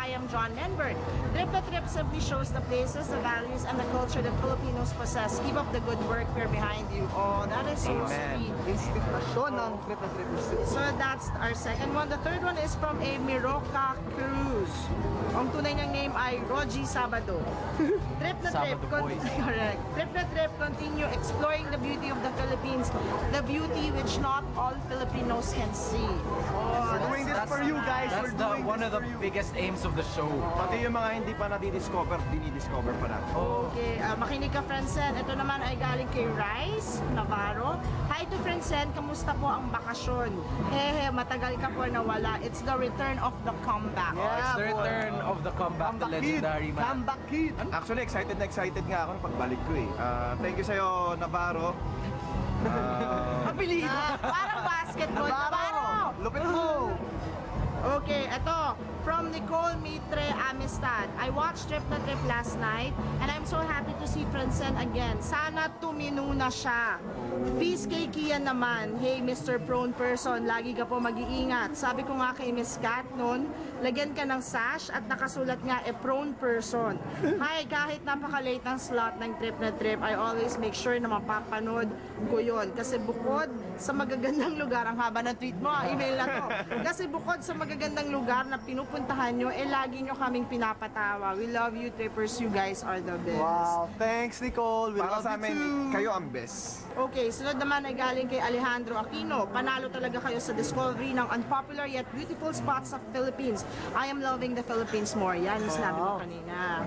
I am John Menbert. Trip na Trip simply shows the places, the values, and the culture that Filipinos possess. Keep up the good work. We're behind you. Oh, that is so sweet. Inspirasyon ng Trip na Trip. So that's our second one. The third one is from a Miroca Cruz. Ang tunay niyang name ay Rogie Sabado. Trip na Trip. Correct. Trip na Trip, continue exploring the beauty of the Philippines. The beauty which not all Filipinos can see. We're doing this for you guys. That's one of the biggest aims of the show. Pati yung mga hindi pa nadidiscover, dinidiscover pa natin. Okay, makinig ka, Francen. Ito naman ay galing kay Rice Navarro. Hi to Francen, kamusta po ang bakasyon? Hehe, matagal ka po nawala. It's the return of the comeback. It's the return of the comeback to legendary man. Comeback kid. Actually, excited na excited nga ako pagbalik ko eh. Thank you sa'yo, Navarro. Apelido. Parang basketball. Navarro. Lupit mo. Okay, ito. From Nicole Mitre Amistad. I watched Trip na Trip last night and I'm so happy to see Francen again. Sana tumino na siya. Peace kay Kian naman. Hey, Mr. Prone Person, lagi ka po mag-iingat. Sabi ko nga kay Miss Kat noon, lagyan ka ng sash at nakasulat nga prone person. Hi, kahit napaka-late ng slot ng Trip na Trip, I always make sure na mapapanood ko yun. Kasi bukod sa magagandang lugar, ang haba ng tweet mo, email na to. Kasi bukod sa magagandang lugar na pinupuntahan nyo, lagi nyo kaming pinapatawa. We love you, Trippers. You guys are the best. Wow, thanks Nicole. We Para love sa you amin, too. kayo ang best. Okay, sunod naman ay galing kay Alejandro Aquino. Panalo talaga kayo sa discovery ng unpopular yet beautiful spots sa Philippines. I am loving the Philippines more. Yan yung sinabi ko kanina.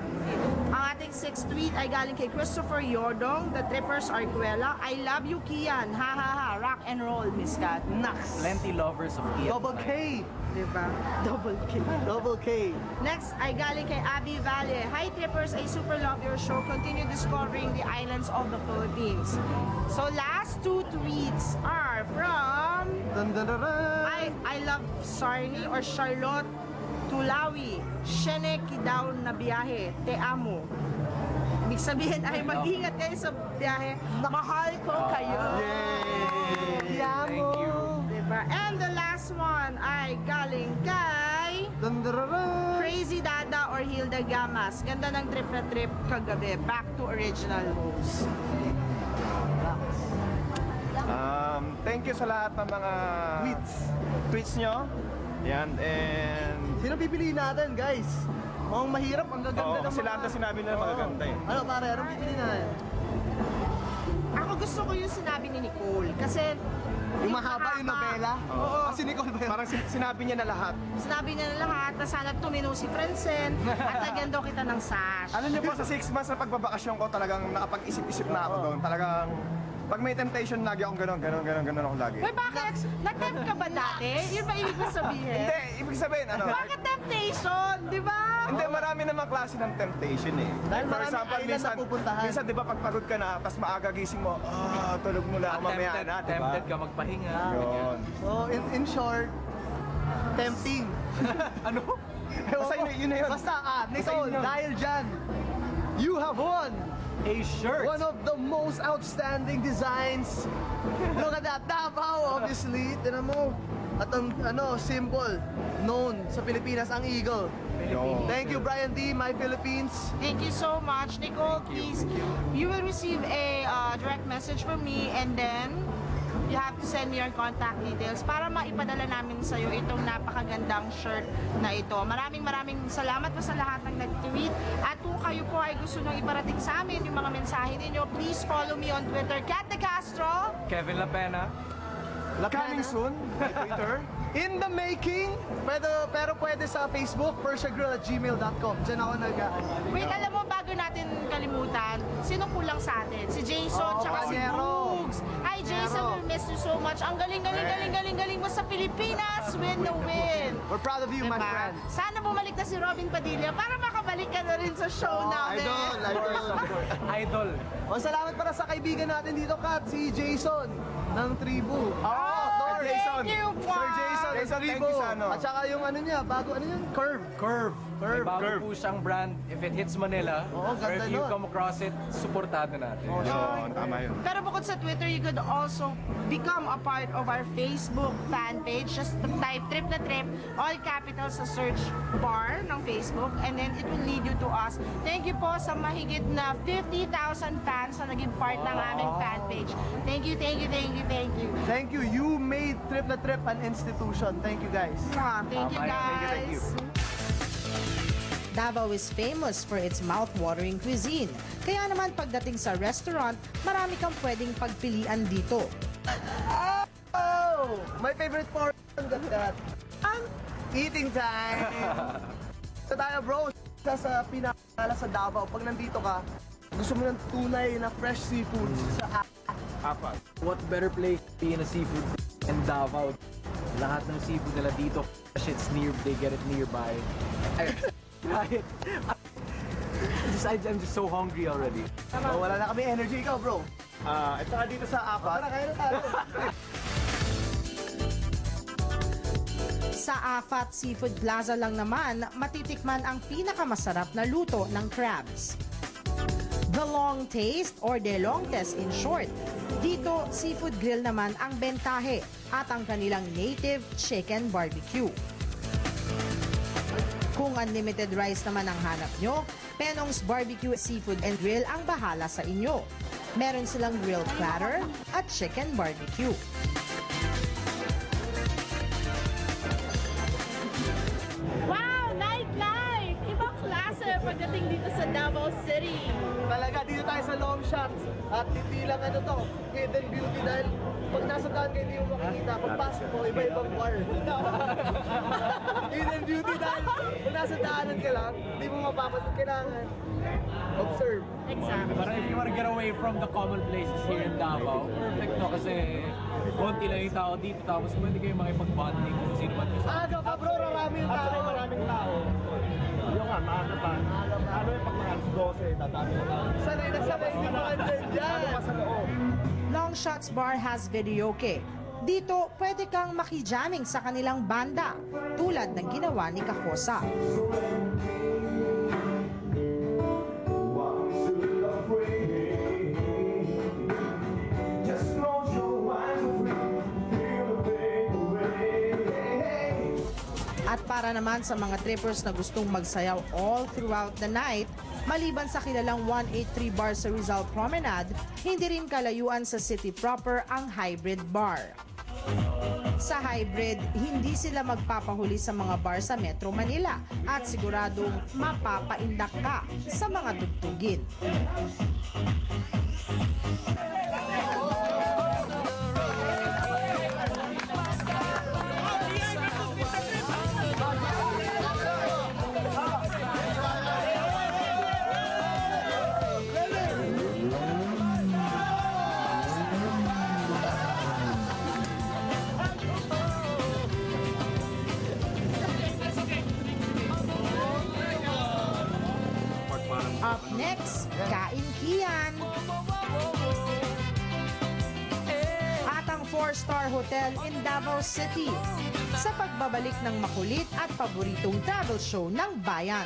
Ang ating sixth tweet ay galing kay Christopher Yordong. The Trippers are Kuela. I love you, Kian. Ha ha ha. Rock and roll, Miss Kat. Nax. Plenty lovers of Kian. Double K. Diba? Double K. Double K. Next ay galing kay Abby Valle. Hi Trippers, I super love your show. Continue discovering the islands of the Philippines. So last two tweets are from Dun, dun, dun, dun. I love Sarni or Charlotte Tulawi. Shene daw na biyahe. Te amo. Ibig sabihin ay mag-ingat kayo sa biyahe. Mahal ko kayo. Yay! Thank you. Diba? And the last one ay galing kay Dun, dun, dun, dun. Crazy Dada or Hilda Gamas. Ganda ng Trip na Trip kagabi. Back to original host. Thank you sa lahat ng mga tweets nyo. Yan, and... Sino pipiliin natin, guys? Mukhang mahirap, ang gaganda ng kasi lahat na sinabi nila magaganda eh. Ano pare, anong pipiliin natin? Ako gusto ko yung sinabi ni Nicole. Kasi Yung mahaba yung nobela? Oo. Si Nicole ba yun? Parang sinabi niya na lahat. Sinabi niya na lahat na sana tumino si Francen at lagyan daw kita ng sash. Alam niyo po, sa 6 months na pagbabakasyon ko, talagang nakapag-isip-isip na ako doon. Talagang, pag may temptation, lagi akong gano'n ako lagi. Uy, bakit? Na-tempt ka ba dati? Yun ba ibig ko sabihin? Hindi, ibig sabihin, ano? Bakit temptation? Di ba? Hindi, marami namang klase ng temptation eh. Dahil marami island na pupuntahan. minsan di ba pag pagod ka na, tapos maaga gising mo, tulog mo lang mamaya na, di ba? Tempted ka magpahinga. Yun. So, in short, tempting. Ano? Basta yun na yun. Basta, Nicole, yun yun. dahil dyan, you have won A shirt. one of the most outstanding designs. Look at that, Davao, obviously. Tinan mo. At ang symbol known sa Pilipinas, ang eagle. Yun. Thank you, Brian D, My Philippines. Thank you so much, Nicole. Please, you will receive a direct message from me and then you have to send me your contact details para maipadala namin sa iyo itong napakagandang shirt na ito. Maraming salamat po sa lahat ng nag-tweet. At kung kayo po ay gusto nang iparating sa amin yung mga mensahe ninyo, please follow me on Twitter, Kat De Castro. Kevin Lapena. Coming soon, by Twitter. In the making, pero pwede sa Facebook, persiagirl@gmail.com. Diyan ako Wait, alam mo, bago natin kalimutan, sino kulang sa atin? Si Jason, tsaka si Panyero. Bugs. Hi Jason, we miss you so much. Ang galing mo sa Pilipinas. Win na win. We're proud of you, my Diba? friend. Sana bumalik na si Robin Padilla para makabalik ka na rin sa show namin. Idol. O, salamat para sa kaibigan natin dito, Kat, si Jason ng Tribu. Oh, Jason. thank you, Sir Jason, Okay, so thank you sa ano. At saka yung ano niya, bago ano yun? Curve. May bago po siyang brand. If it hits Manila, Oo, or ganda if you nun. come across it, supportado natin. Yun, tama yun. Pero bukod sa Twitter, you could also become a part of our Facebook fan page. Just type Trip na Trip, all capitals sa search bar ng Facebook, and then it will lead you to us. Thank you po sa mahigit na 50,000 fans na naging part ng aming fan page. Thank you, thank you, thank you, thank you. Thank you. You made Trip na Trip an institution. Thank you guys. Thank you, Tama yan. guys. Thank you. Davao is famous for its mouth-watering cuisine. Kaya naman pagdating sa restaurant, marami kang pwedeng pagpilian dito. Oh! My favorite part of that. Eating time! So tayo bro, sa pinakala sa Davao, pag nandito ka, gusto mo ng tunay na fresh seafood sa Apat. What better place to be in a seafood in Davao? Lahat ng seafood nila dito, it's near, they get it nearby. I'm just so hungry already. Oh, wala na kami energy. Ikaw bro. Ito nga dito sa Tara, apat. kaya na tayo. Sa Afat Seafood Plaza lang naman, matitikman ang pinakamasarap na luto ng crabs. The Long Taste or De Longtes in short. Dito, seafood grill naman ang bentahe at ang kanilang native chicken barbecue. Kung unlimited rice naman ang hanap nyo, Penong's Barbecue Seafood and Grill ang bahala sa inyo. Meron silang grilled platter at chicken barbecue. Wow! Nightlife! Ibang klase pagdating dito sa Davao City. Talaga, dito tayo sa long shots. At hindi lang ano to, hidden beauty dahil pag nasa daan kayo hindi mo makikita. Pagpasok mo, iba-ibang bar. Hidden beauty dahil pag nasa daanan ka lang, hindi mo mapapasok. Kailangan observe. Exactly. Parang if you wanna get away from the common places here in Davao, perfect to kasi konti lang yung tao dito tapos pwede kayo makipag-bonding kung sino man kasama. Aga pa bro, marami yung tao. Maraming tao. Yung nga, maaga pa. Ano yung pag mga alas 12, tatami na tao. Sanay na sanay din mga dyan dyan. Ano pa sa loob? Long Shots Bar has videoke. Dito, pwede kang makijamming sa kanilang banda, tulad ng ginawa ni Kakosa. At para naman sa mga trippers na gustong magsayaw all throughout the night, maliban sa kilalang 183 bar sa Rizal Promenade, hindi rin kalayuan sa city proper ang Hybrid Bar. Sa Hybrid, hindi sila magpapahuli sa mga bar sa Metro Manila at siguradong mapapaindak ka sa mga tugtugin. Up next, Kain Kian. At ang 4-star hotel in Davao City sa pagbabalik ng makulit at paboritong travel show ng bayan.